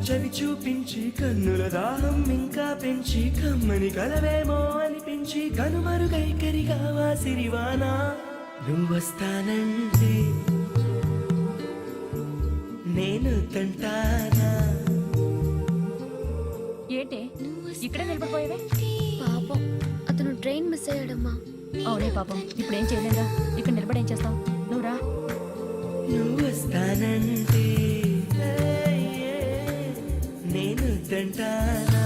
చవి చూపించి కన్నుల దాహం ఇంకా పెంచి కమ్మని కలవేమో అనిపించి కనుమరుగైకరిగా వాసిరివానా నువ్వొస్తానంటే నేను తంటానా. ఏంటి ఇక్కడే నిలబడిపోయావే? పాపం అతను ట్రైన్ మిస్ అయ్యాడమ్మా. అవునే పాపం, ఇప్పుడేం చేయలేదా? ఇక్కడ నిలబడి ఏం చేస్తావు? నువ్వు రా. నువ్వొస్తానంటే నేను తంటానా.